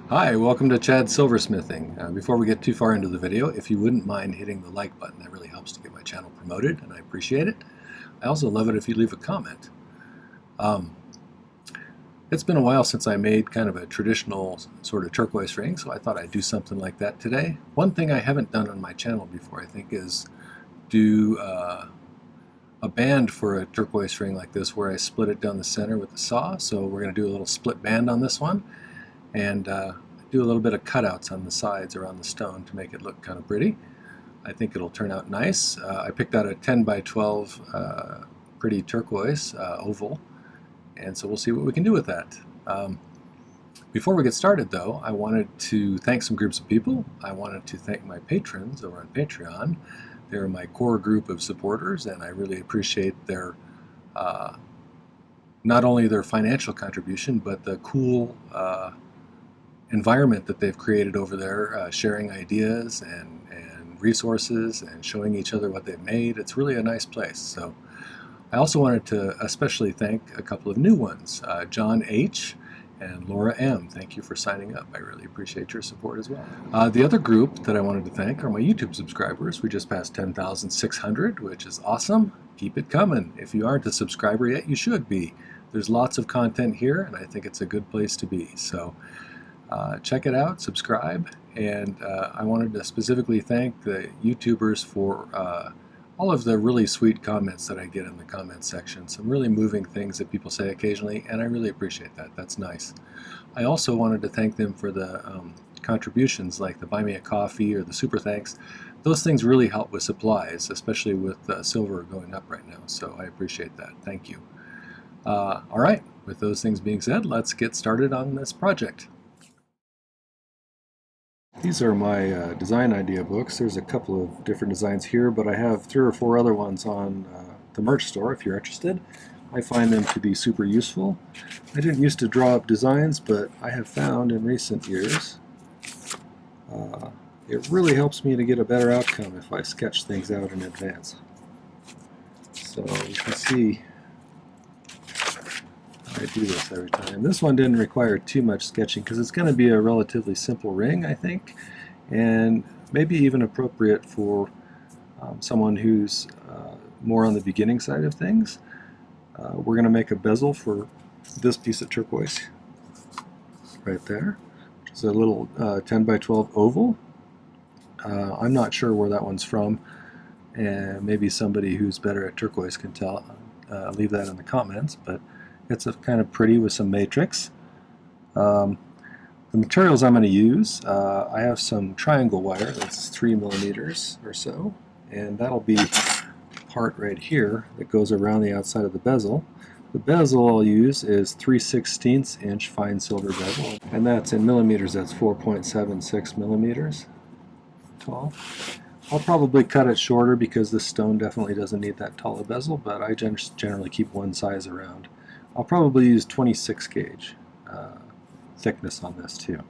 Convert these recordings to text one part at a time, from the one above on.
Hi, welcome to Chad's Silversmithing. Before we get too far into the video, if you wouldn't mind hitting the like button, that really helps to get my channel promoted, and I appreciate it. I also love it if you leave a comment. It's been a while since I made kind of a traditional sort of turquoise ring, so I thought I'd do something like that today. One thing I haven't done on my channel before, I think, is do a band for a turquoise ring like this where I split it down the center with the saw. So we're going to do a little split band on this one, and do a little bit of cutouts on the sides around the stone to make it look kind of pretty. I think it'll turn out nice. I picked out a 10 by 12 pretty turquoise oval, and so we'll see what we can do with that. Before we get started though, I wanted to thank some groups of people. I wanted to thank my patrons over on Patreon. They're my core group of supporters, and I really appreciate their not only their financial contribution, but the cool environment that they've created over there, sharing ideas and resources and showing each other what they've made. It's really a nice place. So I also wanted to especially thank a couple of new ones, John H. and Laura M. Thank you for signing up. I really appreciate your support as well. The other group that I wanted to thank are my YouTube subscribers. We just passed 10,600, which is awesome. Keep it coming. If you aren't a subscriber yet, you should be. There's lots of content here, and I think it's a good place to be. So check it out, subscribe, and I wanted to specifically thank the YouTubers for all of the really sweet comments that I get in the comments section. Some really moving things that people say occasionally, and I really appreciate that. That's nice. I also wanted to thank them for the contributions, like the Buy Me a Coffee or the Super Thanks. Those things really help with supplies, especially with silver going up right now, so I appreciate that. Thank you. All right, with those things being said, let's get started on this project. These are my design idea books. There's a couple of different designs here, but I have 3 or 4 other ones on the merch store if you're interested. I find them to be super useful. I didn't used to draw up designs, but I have found in recent years it really helps me to get a better outcome if I sketch things out in advance. So you can see I do this every time. This one didn't require too much sketching because it's going to be a relatively simple ring, I think, and maybe even appropriate for someone who's more on the beginning side of things. We're going to make a bezel for this piece of turquoise right there, which is a little 10 by 12 oval. I'm not sure where that one's from, and maybe somebody who's better at turquoise can tell. Leave that in the comments, but it's a kind of pretty with some matrix. The materials I'm going to use, I have some triangle wire that's 3 millimeters or so, and that'll be part right here that goes around the outside of the bezel. The bezel I'll use is 3/16 inch fine silver bezel, and that's in millimeters. That's 4.76 millimeters tall. I'll probably cut it shorter because this stone definitely doesn't need that tall a bezel, but I generally keep one size around. I'll probably use 26 gauge thickness on this too.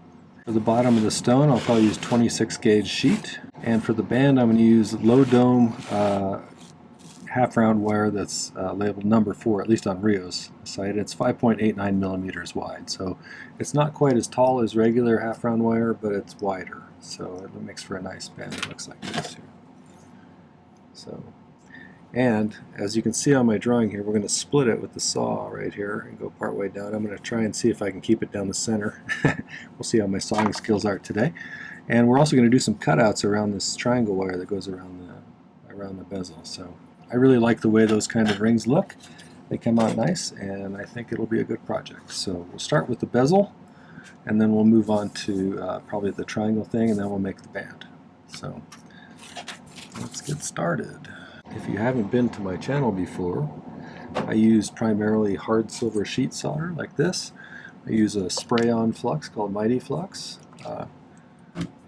For the bottom of the stone, I'll probably use 26 gauge sheet, and for the band I'm going to use low dome half round wire that's labeled number 4, at least on Rio's site. It's 5.89 millimeters wide, so it's not quite as tall as regular half round wire, but it's wider, so it makes for a nice band. It looks like this here. So. And as you can see on my drawing here, we're going to split it with the saw right here and go part way down. I'm going to try and see if I can keep it down the center. We'll see how my sawing skills are today. And we're also going to do some cutouts around this triangle wire that goes around the bezel. So I really like the way those kind of rings look. They come out nice, and I think it'll be a good project. So we'll start with the bezel, and then we'll move on to probably the triangle thing, and then we'll make the band. So let's get started. If you haven't been to my channel before, I use primarily hard silver sheet solder like this. I use a spray-on flux called My-T-Flux,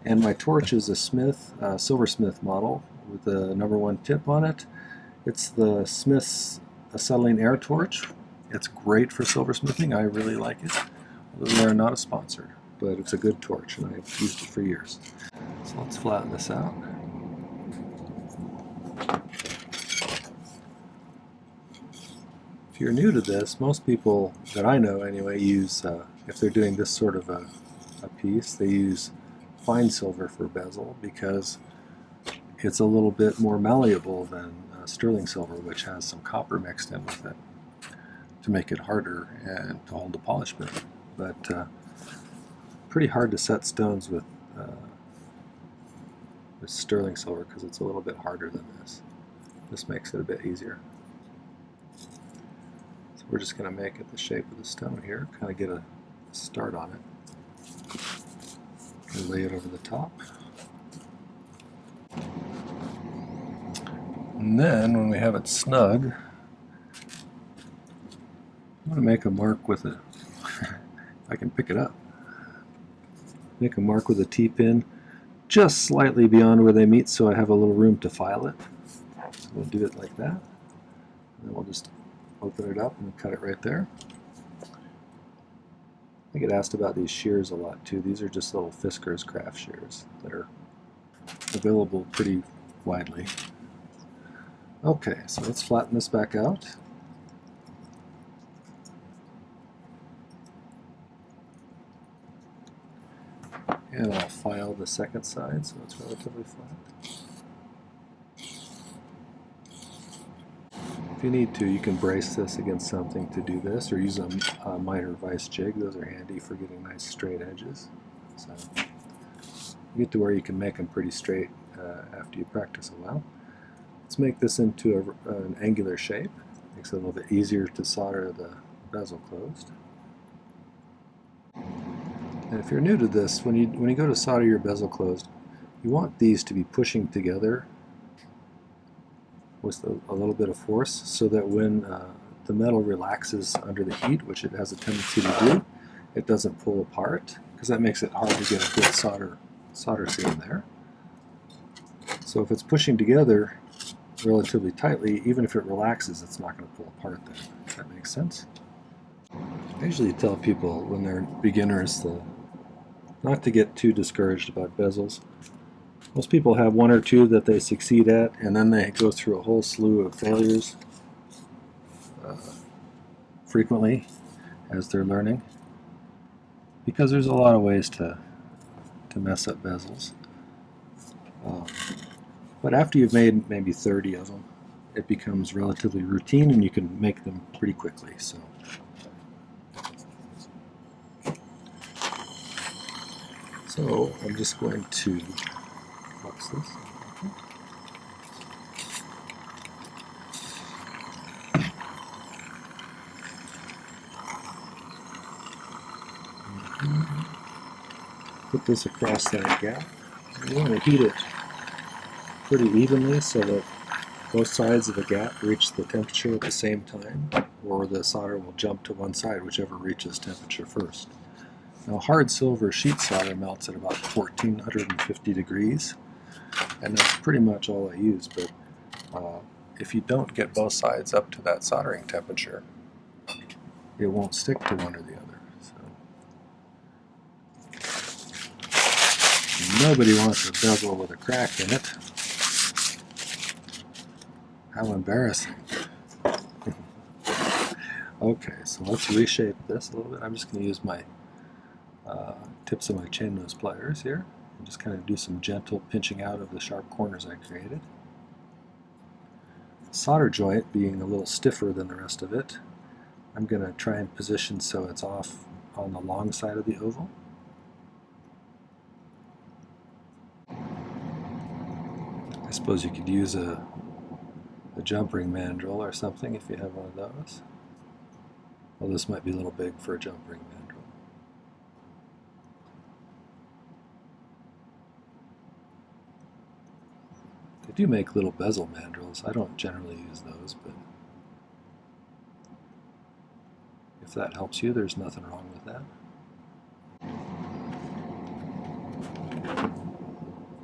and my torch is a Silversmith model with the #1 tip on it. It's the Smith's acetylene air torch. It's great for silversmithing. I really like it. Although they are not a sponsor, but it's a good torch, and I've used it for years. So let's flatten this out. If you're new to this, most people that I know anyway use, if they're doing this sort of a piece. They use fine silver for bezel because it's a little bit more malleable than sterling silver, which has some copper mixed in with it to make it harder and to hold the polish better. But pretty hard to set stones with sterling silver because it's a little bit harder than this. This makes it a bit easier. So we're just going to make it the shape of the stone here, kind of get a start on it. And lay it over the top. And then when we have it snug, I'm going to make a mark with it. If I can pick it up. Make a mark with a T-pin just slightly beyond where they meet so I have a little room to file it. So we'll do it like that. And then we'll just open it up and cut it right there. I get asked about these shears a lot too. These are just little Fisker's craft shears that are available pretty widely. Okay, so let's flatten this back out. And I'll file the second side so it's relatively flat. If you need to, you can brace this against something to do this, or use a miter vice jig. Those are handy for getting nice straight edges. So you get to where you can make them pretty straight after you practice a while. Let's make this into an angular shape. Makes it a little bit easier to solder the bezel closed. And if you're new to this, when you go to solder your bezel closed, you want these to be pushing together with a little bit of force so that when the metal relaxes under the heat, which it has a tendency to do, it doesn't pull apart, because that makes it hard to get a good solder seam there. So if it's pushing together relatively tightly, even if it relaxes, it's not going to pull apart there. If that makes sense. I usually tell people when they're beginners not to get too discouraged about bezels. Most people have one or two that they succeed at, and then they go through a whole slew of failures frequently as they're learning, because there's a lot of ways to mess up bezels. But after you've made maybe 30 of them, it becomes relatively routine and you can make them pretty quickly. So I'm just going to flux this. Put this across that gap. You want to heat it pretty evenly so that both sides of the gap reach the temperature at the same time, or the solder will jump to one side, whichever reaches temperature first. Now, hard silver sheet solder melts at about 1450 degrees, and that's pretty much all I use, but if you don't get both sides up to that soldering temperature, it won't stick to one or the other. So nobody wants a bezel with a crack in it. How embarrassing. Okay, so let's reshape this a little bit. I'm just going to use my tips of my chain nose pliers here and just kind of do some gentle pinching out of the sharp corners I created. The solder joint being a little stiffer than the rest of it, I'm going to try and position so it's off on the long side of the oval. I suppose you could use a jump ring mandrel or something if you have one of those. Well, this might be a little big for a jump ring mandrel. They do make little bezel mandrels. I don't generally use those, but if that helps you, there's nothing wrong with that.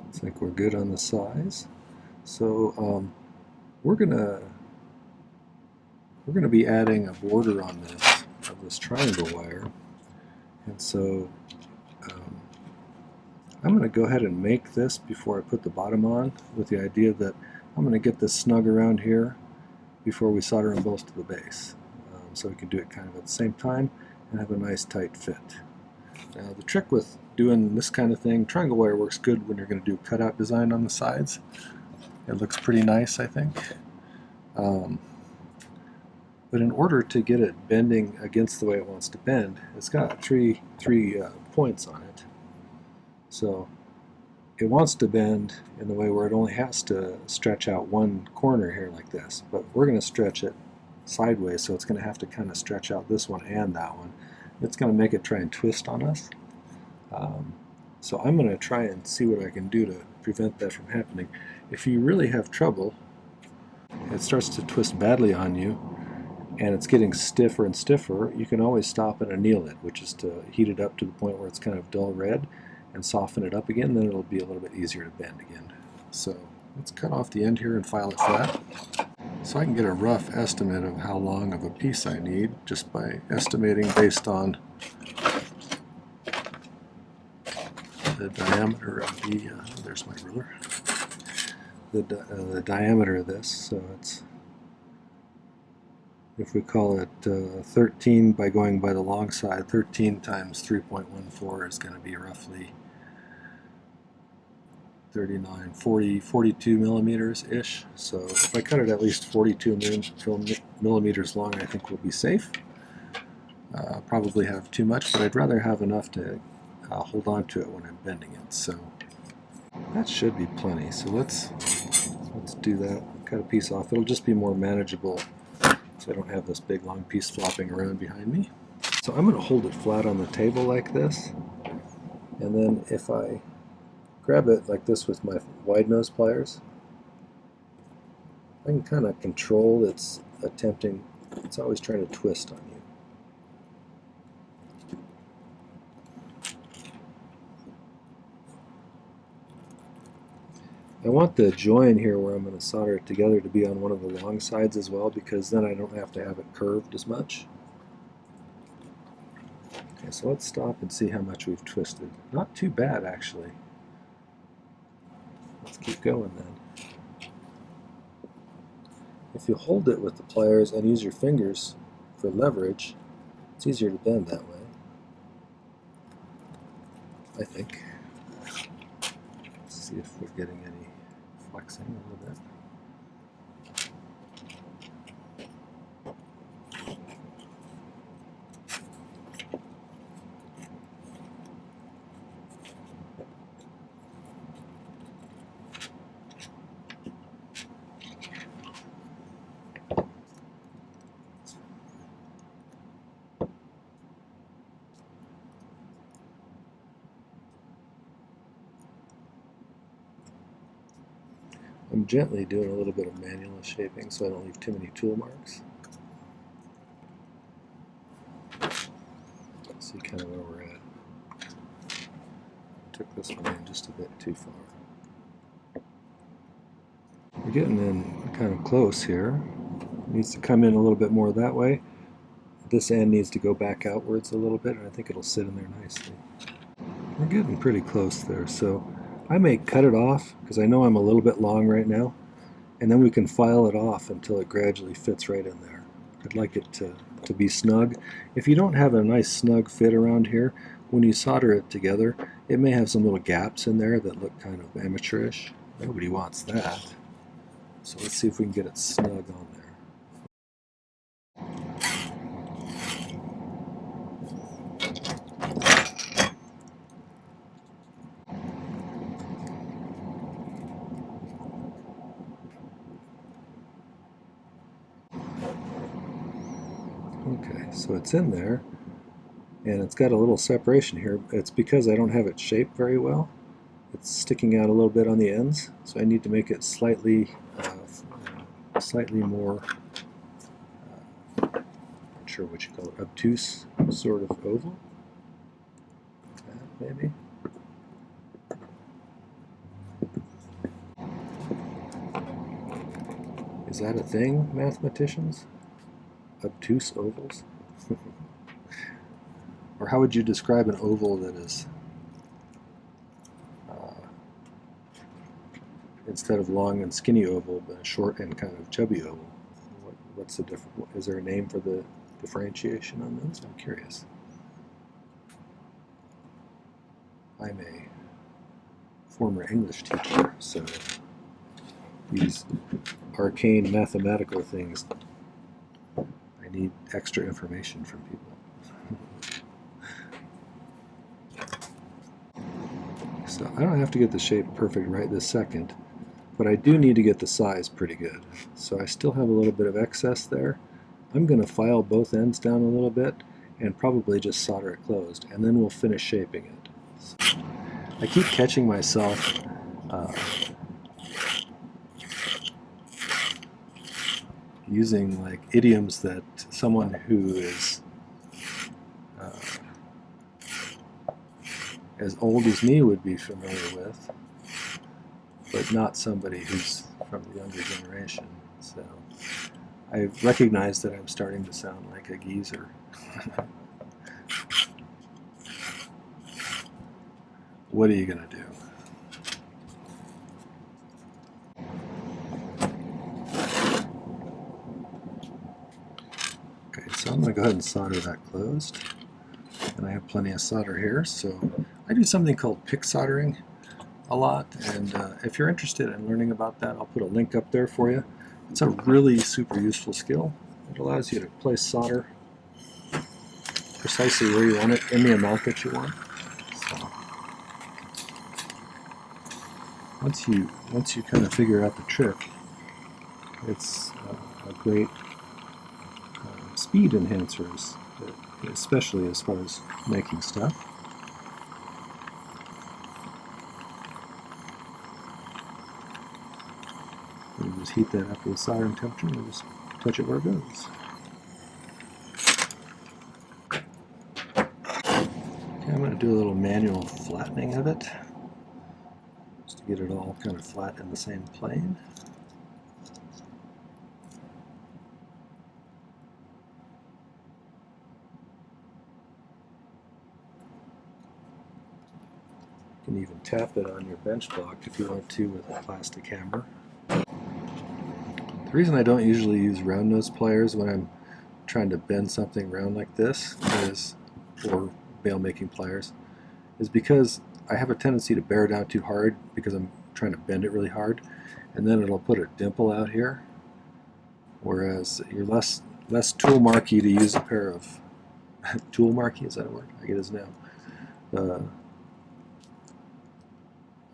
Looks like we're good on the size. So we're gonna be adding a border on this triangle wire, and so I'm going to go ahead and make this before I put the bottom on, with the idea that I'm going to get this snug around here before we solder them both to the base, so we can do it kind of at the same time and have a nice tight fit. Now the trick with doing this kind of thing, triangle wire works good when you're going to do cutout design on the sides. It looks pretty nice, I think. But in order to get it bending against the way it wants to bend, it's got three points on it. So it wants to bend in the way where it only has to stretch out one corner here like this, but we're going to stretch it sideways, so it's going to have to kind of stretch out this one and that one. It's going to make it try and twist on us. So I'm going to try and see what I can do to prevent that from happening. If you really have trouble, it starts to twist badly on you, and it's getting stiffer and stiffer, you can always stop and anneal it, which is to heat it up to the point where it's kind of dull red, and soften it up again, then it'll be a little bit easier to bend again. So let's cut off the end here and file it flat. So I can get a rough estimate of how long of a piece I need just by estimating based on the diameter of the, there's my ruler, the diameter of this. So it's, if we call it 13 by going by the long side, 13 times 3.14 is going to be roughly 39, 40, 42 millimeters-ish. So if I cut it at least 42 millimeters long, I think we'll be safe. Probably have too much, but I'd rather have enough to hold on to it when I'm bending it. So that should be plenty. So let's do that. Cut a piece off. It'll just be more manageable, so I don't have this big long piece flopping around behind me. So I'm going to hold it flat on the table like this, and then if I grab it like this with my wide nose pliers, I can kind of control its attempting, it's always trying to twist on you. I want the join here where I'm going to solder it together to be on one of the long sides as well, because then I don't have to have it curved as much. Okay, so let's stop and see how much we've twisted. Not too bad, actually. Let's keep going then. If you hold it with the pliers and use your fingers for leverage, it's easier to bend that way, I think. Let's see if we're getting any flexing a little bit. I'm gently doing a little bit of manual shaping so I don't leave too many tool marks. See kind of where we're at. Took this one in just a bit too far. We're getting in kind of close here. It needs to come in a little bit more that way. This end needs to go back outwards a little bit, and I think it'll sit in there nicely. We're getting pretty close there, so I may cut it off because I know I'm a little bit long right now, and then we can file it off until it gradually fits right in there. I'd like it to be snug. If you don't have a nice snug fit around here, when you solder it together, it may have some little gaps in there that look kind of amateurish. Nobody wants that. So let's see if we can get it snug on there. Okay, so it's in there, and it's got a little separation here. It's because I don't have it shaped very well. It's sticking out a little bit on the ends, so I need to make it slightly more, not sure what you call it, obtuse sort of oval, maybe. Is that a thing, mathematicians? Obtuse ovals? Or how would you describe an oval that is, instead of long and skinny oval, but a short and kind of chubby oval? What's the difference? Is there a name for the differentiation on those? I'm curious. I'm a former English teacher, so these arcane mathematical things, I need extra information from people. So I don't have to get the shape perfect right this second, but I do need to get the size pretty good. So I still have a little bit of excess there. I'm going to file both ends down a little bit and probably just solder it closed, and then we'll finish shaping it. So I keep catching myself using like idioms that someone who is as old as me would be familiar with, but not somebody who's from the younger generation. So I recognize that I'm starting to sound like a geezer. What are you going to do? Okay, so I'm going to go ahead and solder that closed. And I have plenty of solder here, so I do something called pick soldering a lot, and if you're interested in learning about that, I'll put a link up there for you. It's a really super useful skill. It allows you to place solder precisely where you want it in the amount that you want. So once you kind of figure out the trick, it's a great speed enhancers, especially as far as making stuff. You just heat that up to the soldering temperature and just touch it where it goes. Okay, I'm going to do a little manual flattening of it, just to get it all kind of flat in the same plane. You can even tap it on your bench block if you want to with a plastic hammer. The reason I don't usually use round nose pliers when I'm trying to bend something round like this or bail making pliers, is because I have a tendency to bear down too hard because I'm trying to bend it really hard, and then it'll put a dimple out here, whereas you're less tool marky to use a pair of tool marky, is that a word? I get it now. Or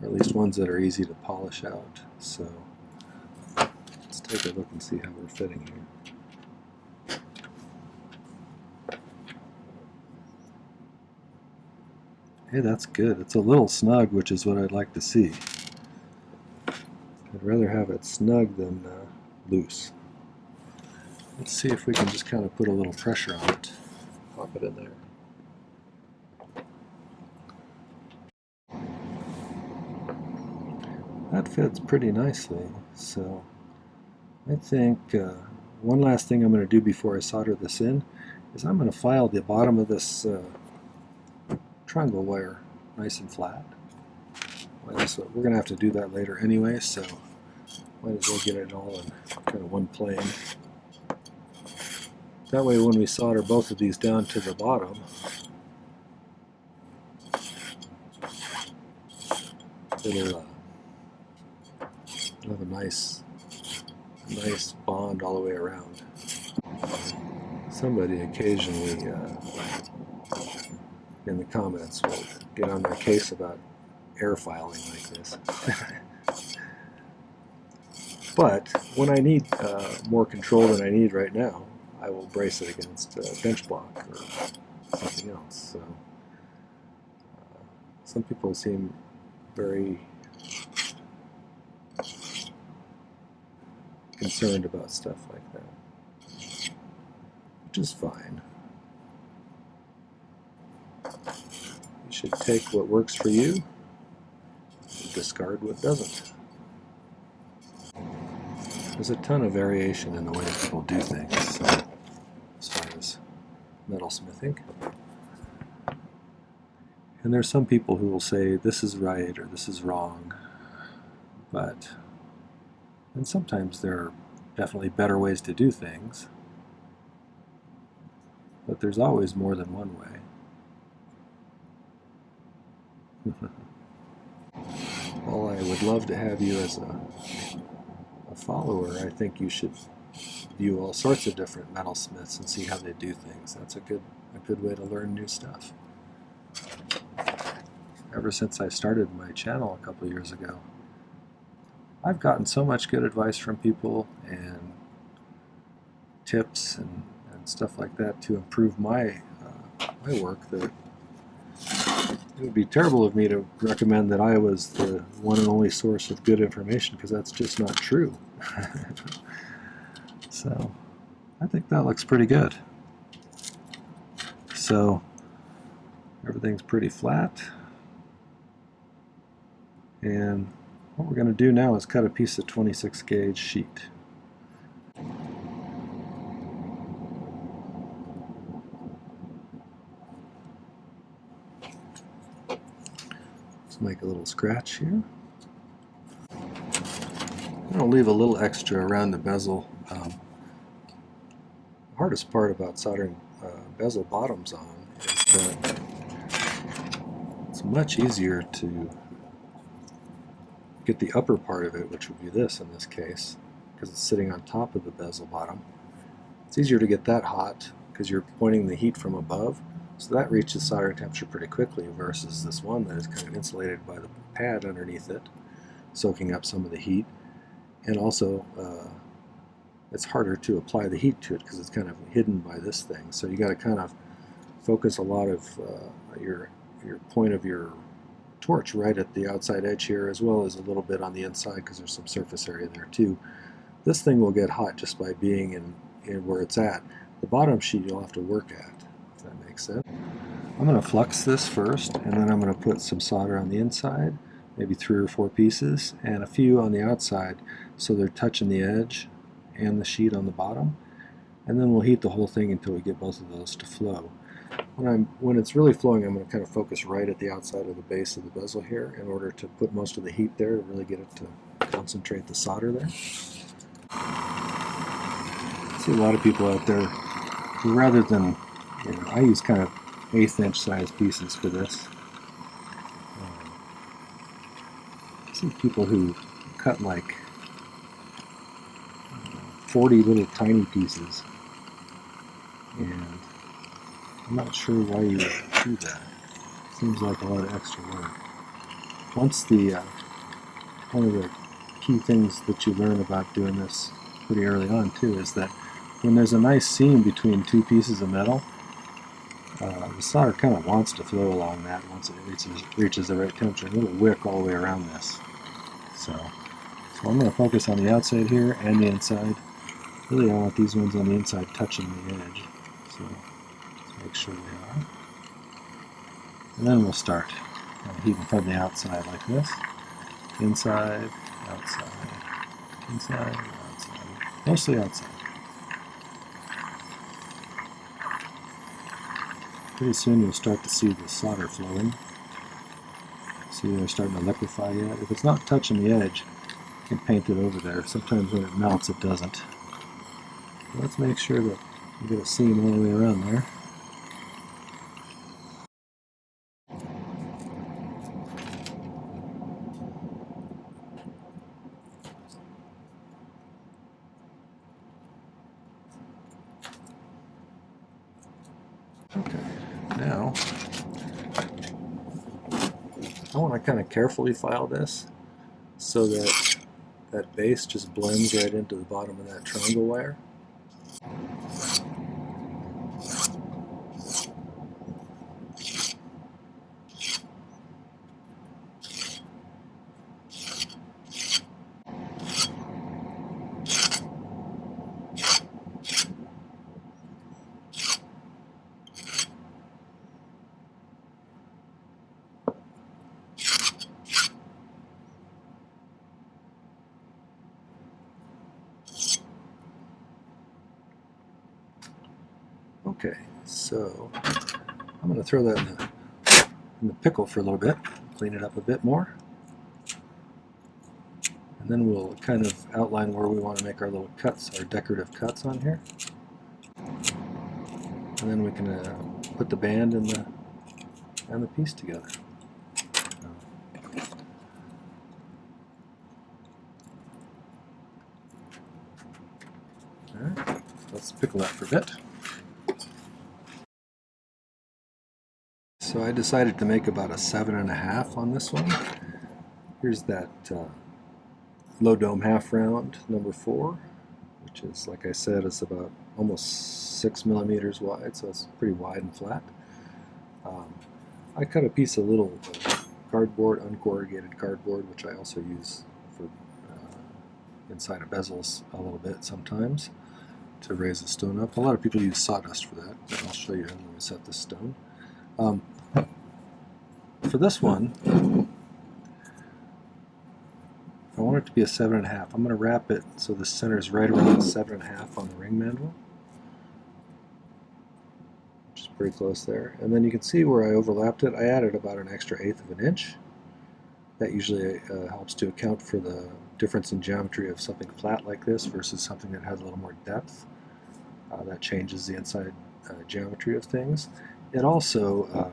at least ones that are easy to polish out. So let's take a look and see how we're fitting here. Hey, that's good. It's a little snug, which is what I'd like to see. I'd rather have it snug than loose. Let's see if we can just kind of put a little pressure on it. Pop it in there. That fits pretty nicely. So I think one last thing I'm going to do before I solder this in is I'm going to file the bottom of this triangle wire nice and flat. We're going to have to do that later anyway, so might as well get it all in kind of one plane. That way when we solder both of these down to the bottom, it'll have a nice bond all the way around. Somebody occasionally in the comments will get on their case about air filing like this. But when I need more control than I need right now, I will brace it against a bench block or something else. So some people seem very concerned about stuff like that, which is fine. You should take what works for you and discard what doesn't. There's a ton of variation in the way people do things, so, as far as metal smithing. And there's some people who will say this is right or this is wrong, and sometimes there are definitely better ways to do things, but there's always more than one way. Well, I would love to have you as a follower. I think you should view all sorts of different metalsmiths and see how they do things. That's a good way to learn new stuff. Ever since I started my channel a couple years ago, I've gotten so much good advice from people and tips and stuff like that to improve my work that it would be terrible of me to recommend that I was the one and only source of good information, because that's just not true. So I think that looks pretty good. So everything's pretty flat, and what we're going to do now is cut a piece of 26 gauge sheet. Let's make a little scratch here. I'm going to leave a little extra around the bezel. The hardest part about soldering bezel bottoms on is that it's much easier to get the upper part of it, which would be this in this case, because it's sitting on top of the bezel bottom. It's easier to get that hot because you're pointing the heat from above, so that reaches soldering temperature pretty quickly, versus this one that is kind of insulated by the pad underneath it, soaking up some of the heat. And also it's harder to apply the heat to it because it's kind of hidden by this thing, so you got to kind of focus a lot of your point of your torch right at the outside edge here, as well as a little bit on the inside because there's some surface area there too. This thing will get hot just by being in where it's at. The bottom sheet you'll have to work at, if that makes sense. I'm going to flux this first, and then I'm going to put some solder on the inside, maybe 3 or 4 pieces, and a few on the outside so they're touching the edge and the sheet on the bottom. And then we'll heat the whole thing until we get both of those to flow. When it's really flowing, I'm going to kind of focus right at the outside of the base of the bezel here in order to put most of the heat there to really get it to concentrate the solder there. I see a lot of people out there who, rather than, I use kind of 1/8 inch size pieces for this. I see people who cut like 40 little tiny pieces, and I'm not sure why you would do that. Seems like a lot of extra work. Once one of the key things that you learn about doing this pretty early on too is that when there's a nice seam between 2 pieces of metal, the solder kind of wants to flow along that once it reaches the right temperature, and it'll wick all the way around this. So I'm going to focus on the outside here and the inside. Really, I want these ones on the inside touching the edge. So let's make sure they are. And then we'll start heating from the outside like this. Inside, outside, inside, outside. Mostly outside. Pretty soon you'll start to see the solder flowing. See, they're starting to liquefy yet. If it's not touching the edge, you can paint it over there. Sometimes when it melts, it doesn't. Let's make sure that you get a seam all the way around there. Okay, now I want to kind of carefully file this so that that base just blends right into the bottom of that triangle wire. Okay, so I'm going to throw that in the pickle for a little bit, clean it up a bit more, and then we'll kind of outline where we want to make our little cuts, our decorative cuts on here. And then we can put the band and the piece together. pickle that for a bit. So I decided to make about a 7.5 on this one. Here's that low dome half round number 4, which is, like I said, it's about almost 6 millimeters wide, so it's pretty wide and flat. I cut a piece of little cardboard, uncorrugated cardboard, which I also use for inside of bezels a little bit sometimes to raise the stone up. A lot of people use sawdust for that. I'll show you when we set this stone. For this one, if I want it to be a 7.5, I'm going to wrap it so the center is right around 7.5 on the ring mandrel, which is pretty close there. And then you can see where I overlapped it. I added about an extra 1/8 of an inch. That usually helps to account for the difference in geometry of something flat like this versus something that has a little more depth. That changes the inside geometry of things. It also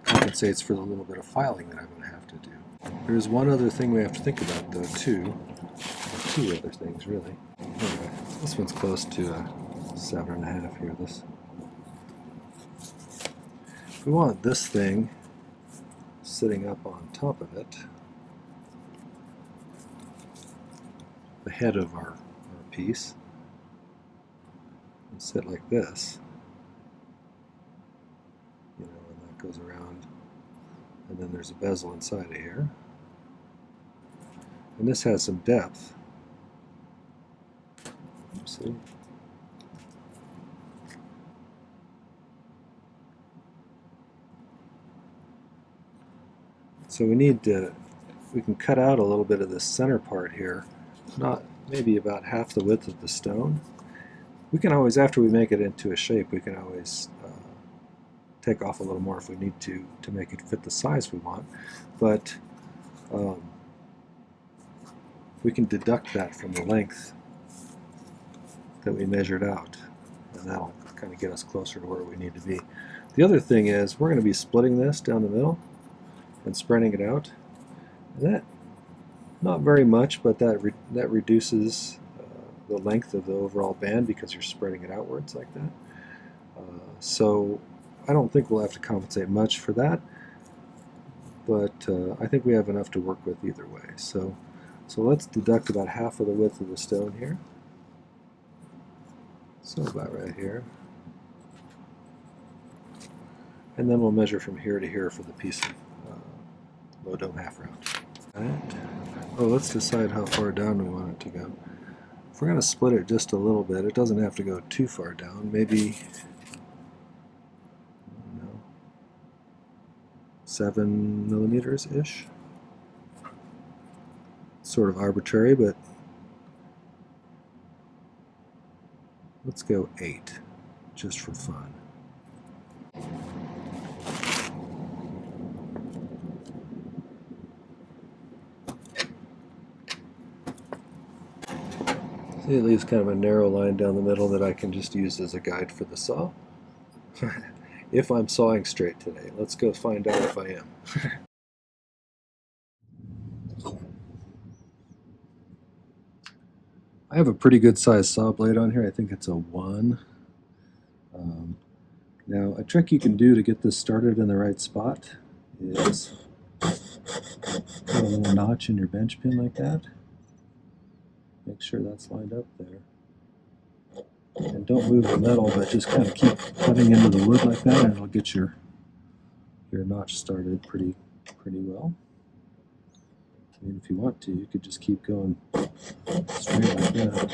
compensates for the little bit of filing that I'm going to have to do. There's one other thing we have to think about, though, too. Two other things, really. Anyway, this one's close to a 7.5 here. We want this thing sitting up on top of it, the head of our piece, and sit like this. You know, and that goes around, and then there's a bezel inside of here. And this has some depth. See? So we can cut out a little bit of this center part here, not maybe about half the width of the stone. We can always, after we make it into a shape, we can always take off a little more if we need to make it fit the size we want. But we can deduct that from the length that we measured out, and that'll kind of get us closer to where we need to be. The other thing is we're going to be splitting this down the middle and spreading it out. And that, not very much, but that reduces the length of the overall band because you're spreading it outwards like that. So I don't think we'll have to compensate much for that, but I think we have enough to work with either way. So let's deduct about half of the width of the stone here. So about right here. And then we'll measure from here to here for the piece of low dome half round. Right. Oh, let's decide how far down we want it to go. If we're going to split it just a little bit, it doesn't have to go too far down. Maybe 7 millimeters-ish. Sort of arbitrary, but let's go 8, just for fun. See, it leaves kind of a narrow line down the middle that I can just use as a guide for the saw. If I'm sawing straight today. Let's go find out if I am. I have a pretty good sized saw blade on here. I think it's a 1. Now, a trick you can do to get this started in the right spot is put a little notch in your bench pin like that. Make sure that's lined up there. And don't move the metal, but just kind of keep cutting into the wood like that, and it'll get your notch started pretty well. I mean, if you want to, you could just keep going straight like that.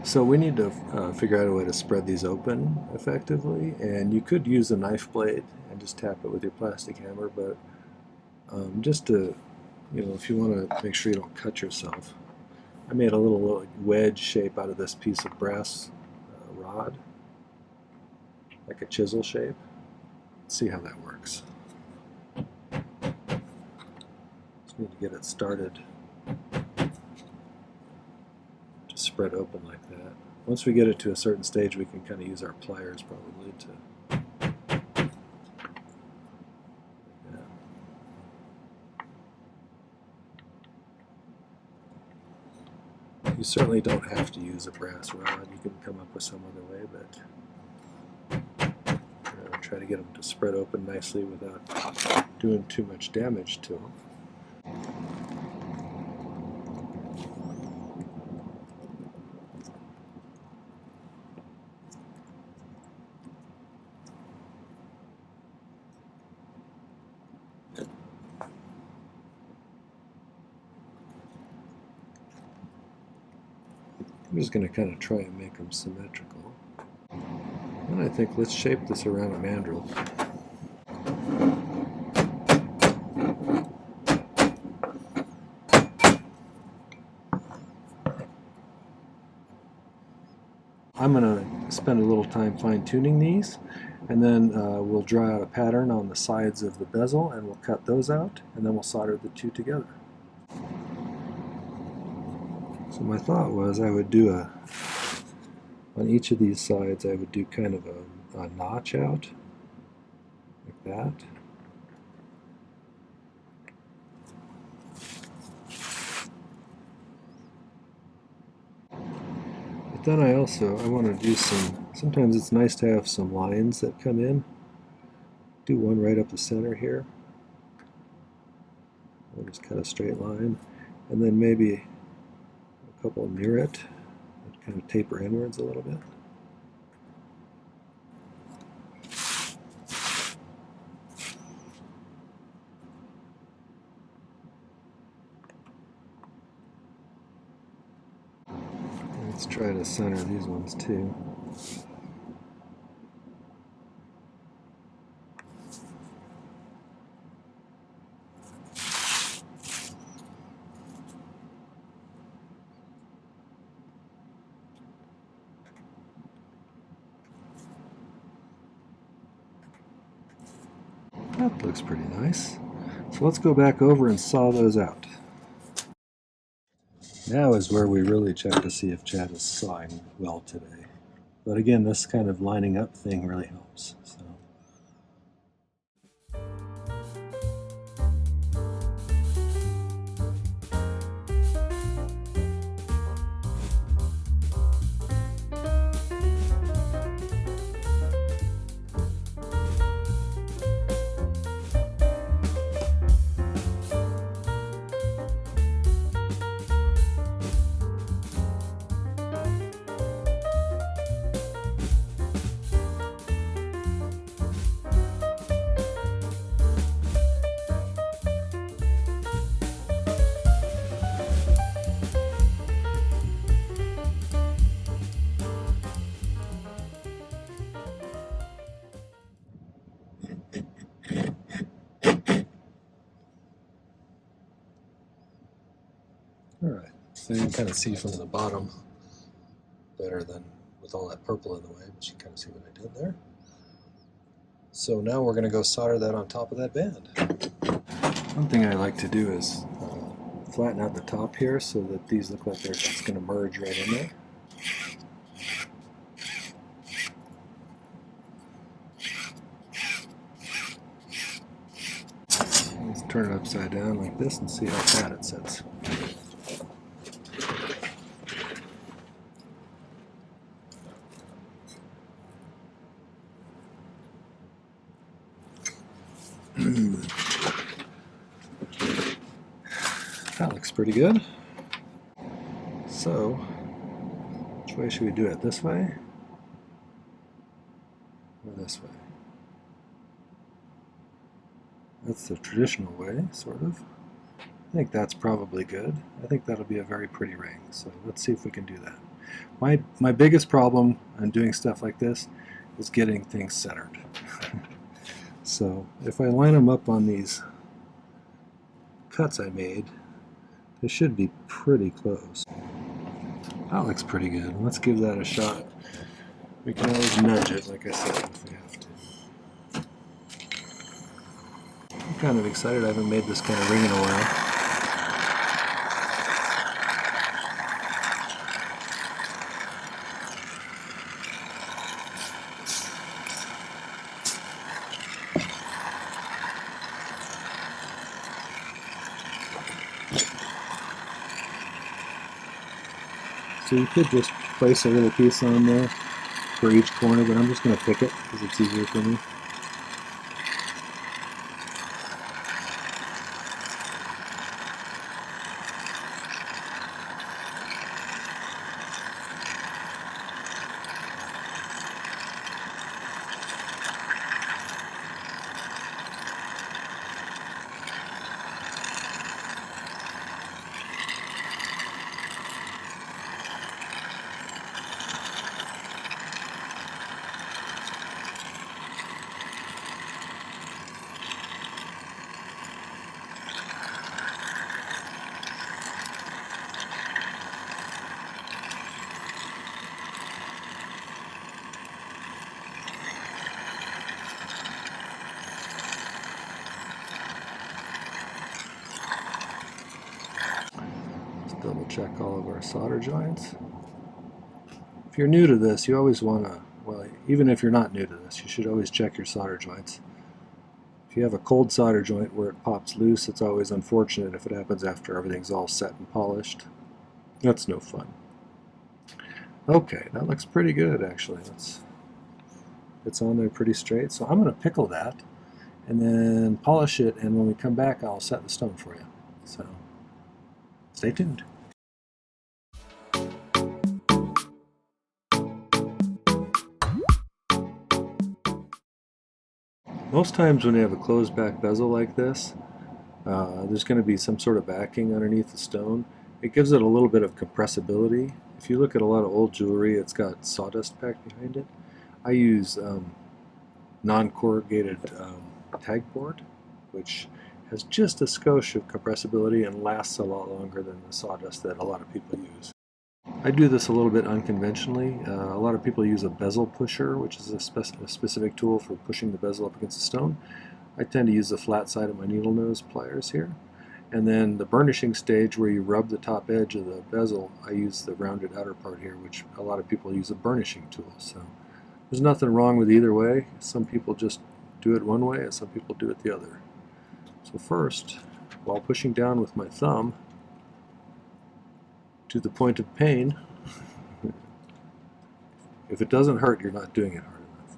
So we need to figure out a way to spread these open effectively, and you could use a knife blade and just tap it with your plastic hammer, but just to, if you want to make sure you don't cut yourself, I made a little wedge shape out of this piece of brass rod, like a chisel shape. Let's see how that works. Just need to get it started to spread open like that. Once we get it to a certain stage, we can kind of use our pliers probably to You certainly don't have to use a brass rod. You can come up with some other way, but try to get them to spread open nicely without doing too much damage to them. I'm just going to kind of try and make them symmetrical. And I think let's shape this around a mandrel. I'm going to spend a little time fine-tuning these, and then we'll draw out a pattern on the sides of the bezel, and we'll cut those out, and then we'll solder the two together. So my thought was I would do on each of these sides I would do kind of a notch out, like that. But then I want to do sometimes it's nice to have some lines that come in. Do one right up the center here. I'll just cut a straight line, and then maybe a couple near it that kind of taper inwards a little bit. Let's try to center these ones too. That looks pretty nice. So let's go back over and saw those out. Now is where we really check to see if Chad is sawing well today. But again, this kind of lining up thing really helps. So. Alright, so you can kind of see from the bottom better than with all that purple in the way, but you can kind of see what I did there. So now we're going to go solder that on top of that band. One thing I like to do is flatten out the top here so that these look like they're just going to merge right in there. Let's turn it upside down like this and see how flat it sits. That looks pretty good. So, which way should we do it? This way? Or this way? That's the traditional way, sort of. I think that's probably good. I think that'll be a very pretty ring. So let's see if we can do that. My biggest problem on doing stuff like this is getting things centered. So if I line them up on these cuts I made, They should be pretty close. That looks pretty good. Let's give that a shot. We can always nudge it, like I said, if we have to. I'm kind of excited. I haven't made this kind of ring in a while. So you could just place a little piece on there for each corner, but I'm just going to pick it because it's easier for me. Double check all of our solder joints. If you're new to this, you always want to, well, even if you're not new to this, you should always check your solder joints. If you have a cold solder joint where it pops loose, it's always unfortunate if it happens after everything's all set and polished. That's no fun. Okay, that looks pretty good actually. It's on there pretty straight, so I'm going to pickle that and then polish it, and when we come back I'll set the stone for you. So stay tuned. Most times when you have a closed back bezel like this, there's going to be some sort of backing underneath the stone. It gives it a little bit of compressibility. If you look at a lot of old jewelry, it's got sawdust packed behind it. I use non-corrugated tag board, which has just a skosh of compressibility and lasts a lot longer than the sawdust that a lot of people use. I do this a little bit unconventionally. A lot of people use a bezel pusher, which is a specific tool for pushing the bezel up against the stone. I tend to use the flat side of my needle nose pliers here. And then the burnishing stage where you rub the top edge of the bezel, I use the rounded outer part here, which a lot of people use a burnishing tool. So there's nothing wrong with either way. Some people just do it one way and some people do it the other. So first, while pushing down with my thumb to the point of pain, if it doesn't hurt, you're not doing it hard enough.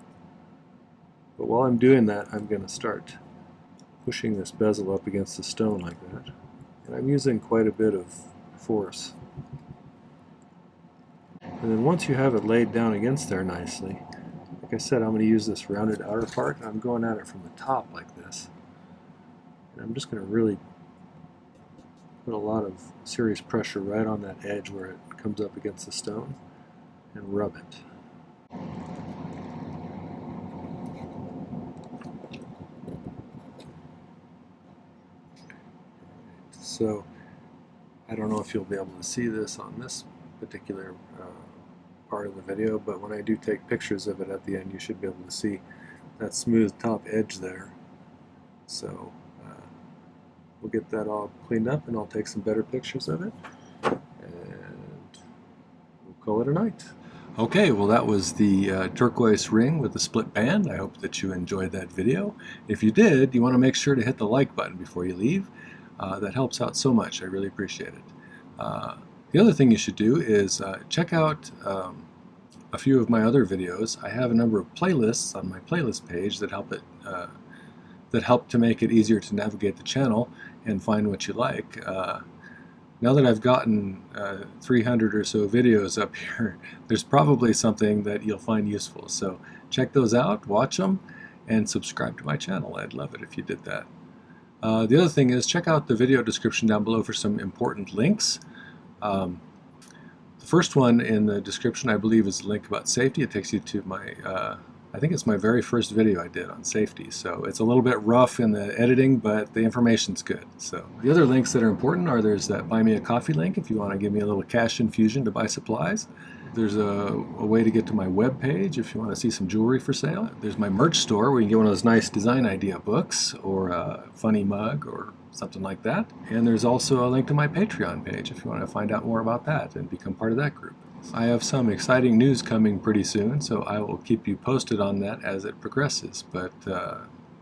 But while I'm doing that, I'm going to start pushing this bezel up against the stone like that. And I'm using quite a bit of force. And then once you have it laid down against there nicely, like I said, I'm going to use this rounded outer part, and I'm going at it from the top like this. And I'm just going to really put a lot of serious pressure right on that edge where it comes up against the stone and rub it. So I don't know if you'll be able to see this on this particular part of the video, but when I do take pictures of it at the end, you should be able to see that smooth top edge there. So we'll get that all cleaned up and I'll take some better pictures of it, and we'll call it a night. Okay, well that was the turquoise ring with the split band. I hope that you enjoyed that video. If you did, you want to make sure to hit the like button before you leave. That helps out so much. I really appreciate it. The other thing you should do is check out a few of my other videos. I have a number of playlists on my playlist page that help to make it easier to navigate the channel and find what you like. Now that I've gotten 300 or so videos up here, there's probably something that you'll find useful. So check those out, watch them, and subscribe to my channel. I'd love it if you did that. The other thing is check out the video description down below for some important links. The first one in the description, I believe, is a link about safety. It takes you to my I think it's my very first video I did on safety, so it's a little bit rough in the editing, but the information's good. So the other links that are important are there's that Buy Me a Coffee link if you want to give me a little cash infusion to buy supplies. There's a way to get to my web page if you want to see some jewelry for sale. There's my merch store where you can get one of those nice design idea books or a funny mug or something like that. And there's also a link to my Patreon page if you want to find out more about that and become part of that group. I have some exciting news coming pretty soon, so I will keep you posted on that as it progresses. But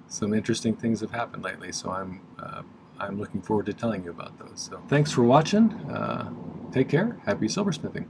some interesting things have happened lately, so I'm looking forward to telling you about those. So thanks for watching. Take care. Happy silversmithing.